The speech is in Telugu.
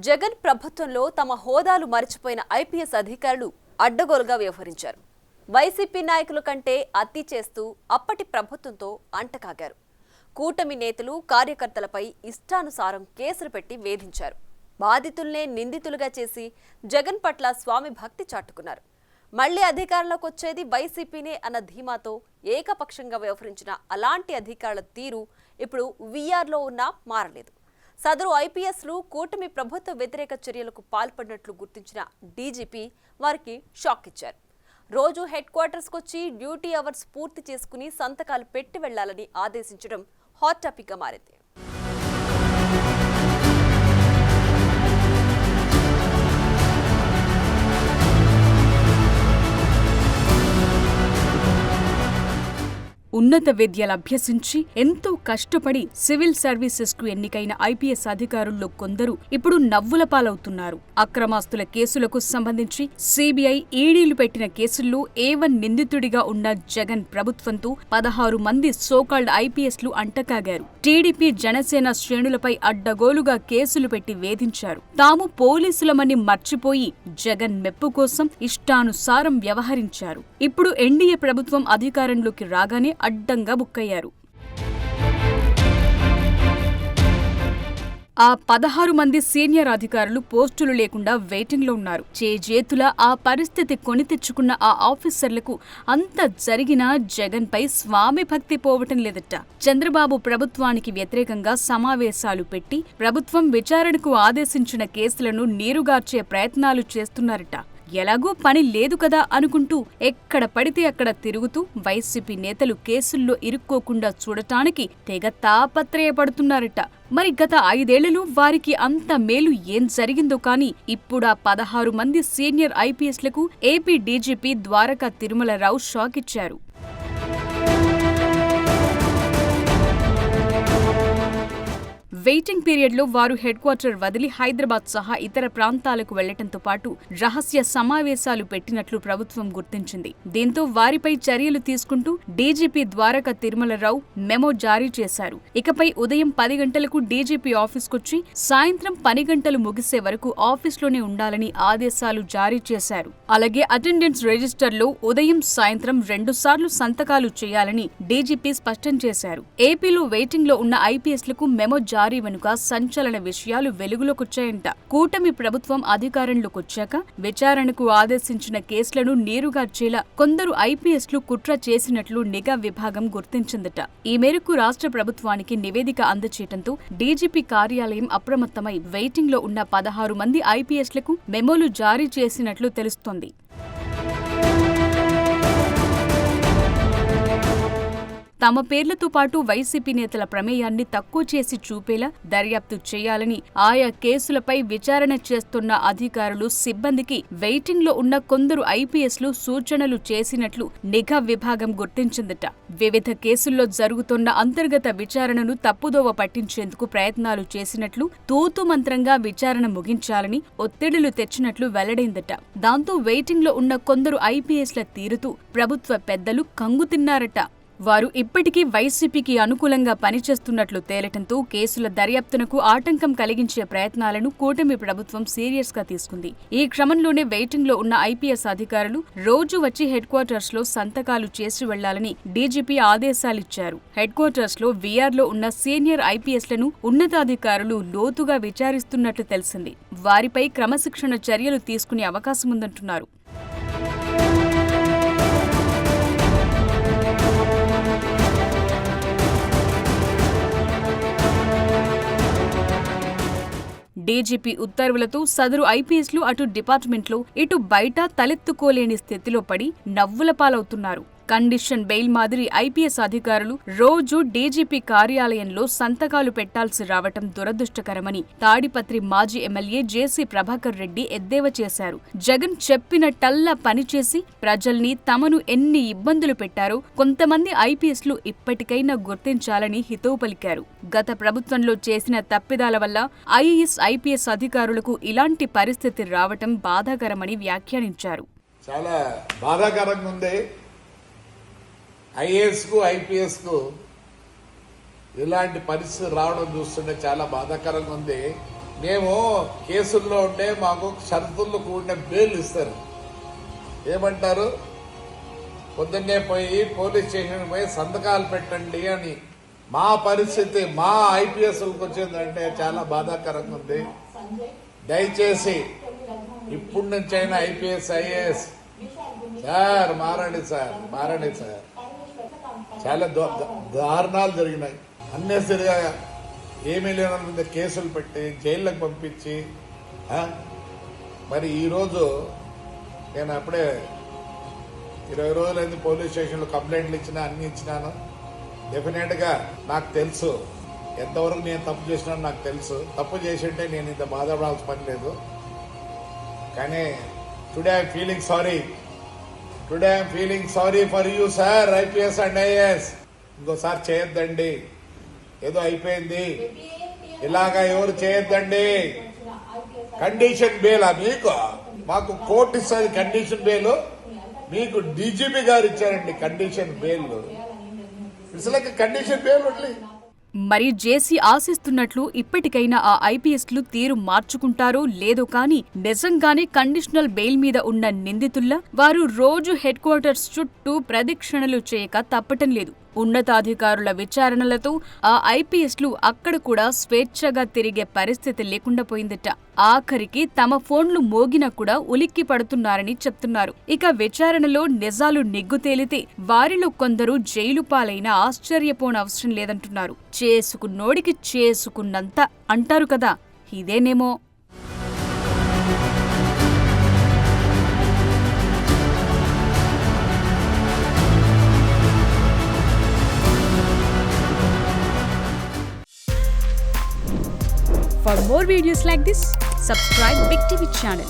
జగన్ ప్రభుత్వంలో తమ హోదాలు మరిచిపోయిన ఐపీఎస్ అధికారులు అడ్డగోలుగా వ్యవహరించారు. వైసీపీ నాయకుల కంటే అతి చేస్తూ అప్పటి ప్రభుత్వంతో అంటకాగారు. కూటమి నేతలు కార్యకర్తలపై ఇష్టానుసారం కేసులు పెట్టి వేధించారు. బాధితుల్నే నిందితులుగా చేసి జగన్ పట్ల స్వామి భక్తి చాటుకున్నారు. మళ్లీ అధికారంలోకి వచ్చేది వైసీపీనే అన్న ధీమాతో ఏకపక్షంగా వ్యవహరించిన అలాంటి అధికారుల తీరు ఇప్పుడు వీఆర్లో ఉన్నా మారలేదు. సదరు ఐపీఎస్లు కూటమి ప్రభుత్వ వ్యతిరేక చర్యలకు పాల్పడినట్లు గుర్తించిన డీజీపీ వారికి షాక్ ఇచ్చారు. రోజు హెడ్ క్వార్టర్స్కి వచ్చి డ్యూటీ అవర్స్ పూర్తి చేసుకుని సంతకాలు పెట్టి వెళ్లాలని ఆదేశించడం హాట్ టాపిక్గా మారింది. ఉన్నత విద్యలు అభ్యసించి ఎంతో కష్టపడి సివిల్ సర్వీసెస్ కు ఎన్నికైన ఐపీఎస్ అధికారుల్లో కొందరు ఇప్పుడు నవ్వుల పాలవుతున్నారు. అక్రమాస్తుల కేసులకు సంబంధించి సిబిఐ, ఈడీలు పెట్టిన కేసుల్లో A1 నిందితుడిగా ఉన్న జగన్ ప్రభుత్వంతో 16 మంది సోకాల్డ్ ఐపీఎస్లు అంటకాగారు. టీడీపీ, జనసేన శ్రేణులపై అడ్డగోలుగా కేసులు పెట్టి వేధించారు. తాము పోలీసులమని మర్చిపోయి జగన్ మెప్పు కోసం ఇష్టానుసారం వ్యవహరించారు. ఇప్పుడు ఎన్డీఏ ప్రభుత్వం అధికారంలోకి రాగానే అడ్డంగా బుక్కయ్యారు. ఆ 16 మంది సీనియర్ అధికారులు పోస్టులు లేకుండా వెయిటింగ్లో ఉన్నారు. చేజేతుల ఆ పరిస్థితి కొని తెచ్చుకున్న ఆ ఆఫీసర్లకు అంత జరిగినా జగన్పై స్వామి భక్తి పోవటం లేదట. చంద్రబాబు ప్రభుత్వానికి వ్యతిరేకంగా సమావేశాలు పెట్టి ప్రభుత్వం విచారణకు ఆదేశించిన కేసులను నీరుగార్చే ప్రయత్నాలు చేస్తున్నారట. ఎలాగూ పని లేదు కదా అనుకుంటూ ఎక్కడ పడితే అక్కడ తిరుగుతూ వైసీపీ నేతలు కేసుల్లో ఇరుక్కోకుండా చూడటానికి తెగ తాపత్రయపడుతున్నారట. మరి గత 5 ఏళ్లలో వారికి అంత మేలు ఏం జరిగిందో కానీ ఇప్పుడు ఆ 16 మంది సీనియర్ ఐపీఎస్లకు AP DGP Dwaraka Tirumala Rao shock ఇచ్చారు. వెయిటింగ్ పీరియడ్లో వారు హెడ్ క్వార్టర్ వదిలి హైదరాబాద్ సహా ఇతర ప్రాంతాలకు వెళ్లటంతో పాటు రహస్య సమావేశాలు పెట్టినట్లు ప్రభుత్వం గుర్తించింది. దీంతో వారిపై చర్యలు తీసుకుంటూ డీజీపీ ద్వారకా తిరుమలరావు మెమో జారీ చేశారు. ఇకపై ఉదయం 10 గంటలకు డీజీపీ ఆఫీస్కొచ్చి సాయంత్రం 10 గంటలు ముగిసే వరకు ఆఫీస్లోనే ఉండాలని ఆదేశాలు జారీ చేశారు. అలాగే అటెండెన్స్ రిజిస్టర్లో ఉదయం, సాయంత్రం 2 సార్లు సంతకాలు చేయాలని డీజీపీ స్పష్టం చేశారు. ఏపీలో వెయిటింగ్లో ఉన్న ఐపీఎస్లకు మెమో జారీ వెనుక సంచలన విషయాలు వెలుగులోకొచ్చాయంట. కూటమి ప్రభుత్వం అధికారంలోకొచ్చాక విచారణకు ఆదేశించిన కేసులను నీరుగార్చేలా కొందరు ఐపీఎస్లు కుట్ర చేసినట్లు నిఘా విభాగం గుర్తించిందట. ఈ మేరకు రాష్ట్ర ప్రభుత్వానికి నివేదిక అందచేయటంతో డీజీపీ కార్యాలయం అప్రమత్తమై వెయిటింగ్లో ఉన్న 16 మంది ఐపీఎస్లకు మెమోలు జారీ చేసినట్లు తెలుస్తోంది. తమ పేర్లతో పాటు వైసీపీ నేతల ప్రమేయాన్ని తక్కువ చేసి చూపేలా దర్యాప్తు చేయాలని ఆయా కేసులపై విచారణ చేస్తున్న అధికారులు, సిబ్బందికి వెయిటింగ్లో ఉన్న కొందరు ఐపీఎస్లు సూచనలు చేసినట్లు నిఘా విభాగం గుర్తించిందట. వివిధ కేసుల్లో జరుగుతున్న అంతర్గత విచారణను తప్పుదోవ పట్టించేందుకు ప్రయత్నాలు చేసినట్లు, తూతుమంత్రంగా విచారణ ముగించాలని ఒత్తిడులు తెచ్చినట్లు వెల్లడైందట. దాంతో వెయిటింగ్లో ఉన్న కొందరు ఐపీఎస్ల తీరుతూ ప్రభుత్వ పెద్దలు కంగుతిన్నారట. వారు ఇప్పటికీ వైసీపీకి అనుకూలంగా పనిచేస్తున్నట్లు తేలటంతో కేసుల దర్యాప్తునకు ఆటంకం కలిగించే ప్రయత్నాలను కూటమి ప్రభుత్వం సీరియస్ గా తీసుకుంది. ఈ క్రమంలోనే వెయిటింగ్లో ఉన్న ఐపీఎస్ అధికారులు రోజు వచ్చి హెడ్ క్వార్టర్స్ లో సంతకాలు చేసి వెళ్లాలని డీజీపీ ఆదేశాలిచ్చారు. హెడ్ క్వార్టర్స్ లో వీఆర్లో ఉన్న సీనియర్ ఐపీఎస్లను ఉన్నతాధికారులు లోతుగా విచారిస్తున్నట్లు తెలిసింది. వారిపై క్రమశిక్షణ చర్యలు తీసుకునే అవకాశముందంటున్నారు. డీజీపీ ఉత్తర్వులతో సదరు ఐపీఎస్లు అటు డిపార్ట్మెంట్లో ఇటు బయట తలెత్తుకోలేని స్థితిలో పడి నవ్వుల పాలవుతున్నారు. కండిషన్ బెయిల్ మాదిరి ఐపీఎస్ అధికారులు రోజు డీజీపీ కార్యాలయంలో సంతకాలు పెట్టాల్సి రావటం దురదృష్టకరమని తాడిపత్రి మాజీ ఎమ్మెల్యే జేసీ ప్రభాకర్ రెడ్డి ఎద్దేవా చేశారు. జగన్ చెప్పినట్టల్లా పనిచేసి ప్రజల్ని తమను ఎన్ని ఇబ్బందులు పెట్టారో కొంతమంది ఐపీఎస్లు ఇప్పటికైనా గుర్తించాలని హితవు పలికారు. గత ప్రభుత్వంలో చేసిన తప్పిదాల వల్ల ఐఏఎస్, ఐపీఎస్ అధికారులకు ఇలాంటి పరిస్థితి రావటం బాధాకరమని వ్యాఖ్యానించారు. చాలా బాధాకరంగా ఉంది. ఐఏఎస్కు, ఐపీఎస్కు ఇలాంటి పరిస్థితి రావడం చూస్తుంటే చాలా బాధాకరంగా ఉంది. మేము కేసుల్లో ఉంటే మాకు షరతుల్లో కూడిన బెయిల్ ఇస్తారు. ఏమంటారు? పొద్దున్నే పోయి పోలీస్ స్టేషన్ పోయి సంతకాలు పెట్టండి అని. మా పరిస్థితి మా ఐపీఎస్లకు వచ్చిందంటే చాలా బాధాకరంగా ఉంది. దయచేసి ఇప్పుడు నుంచైనా ఐపీఎస్ ఐఏఎస్ సార్ మారండి సార్. చాలా దారుణాలు జరిగినాయి. అన్నెసరిగా ఏమీ లేని వాళ్ళ మీద కేసులు పెట్టి జైళ్ళకు పంపించి మరి ఈరోజు నేను అప్పుడే 20 రోజులైంది పోలీస్ స్టేషన్లో కంప్లైంట్లు ఇచ్చినా అన్ని ఇచ్చినాను. డెఫినెట్గా నాకు తెలుసు ఎంతవరకు నేను తప్పు చేసినాను. నాకు తెలుసు తప్పు చేసి ఉంటే నేను ఇంత బాధపడాల్సిన పని లేదు. కానీ today I'm feeling sorry for you sir IPS and IAS. ఇంకోసారి చేయొద్దండి. ఏదో అయిపోయింది ఇలాగా ఎవరు చేయొద్దండి. కండిషన్ బెయిల్ మాకు కోర్టు ఇస్తుంది. కండిషన్ బెయిల్ మీకు డీజీపీ గారు ఇచ్చారండి. Condition bail it's like condition bail only. మరి జేసీ ఆశిస్తున్నట్లు ఇప్పటికైనా ఆ ఐపీఎస్లు తీరు మార్చుకుంటారో లేదో కానీ నిజంగానే కండిషనల్ బెయిల్ మీద ఉన్న నిందితుల్లా వారు రోజు హెడ్ క్వార్టర్స్ చుట్టూ ప్రదక్షిణలు చేయక తప్పటం లేదు. ఉన్నతాధికారుల విచారణలతో ఆ ఐపీఎస్లు అక్కడ కూడా స్వేచ్ఛగా తిరిగే పరిస్థితి లేకుండా పోయిందట. ఆఖరికి తమ ఫోన్లు మోగినా కూడా ఉలిక్కి పడుతున్నారని చెప్తున్నారు. ఇక విచారణలో నిజాలు నిగ్గు తేలితే వారిలో కొందరు జైలు పాలైనా ఆశ్చర్యపోనవసరం లేదంటున్నారు. చేసుకున్నోడికి చేసుకున్నంత అంటారు కదా, ఇదేనేమో. For more videos like this, subscribe Big TV channel.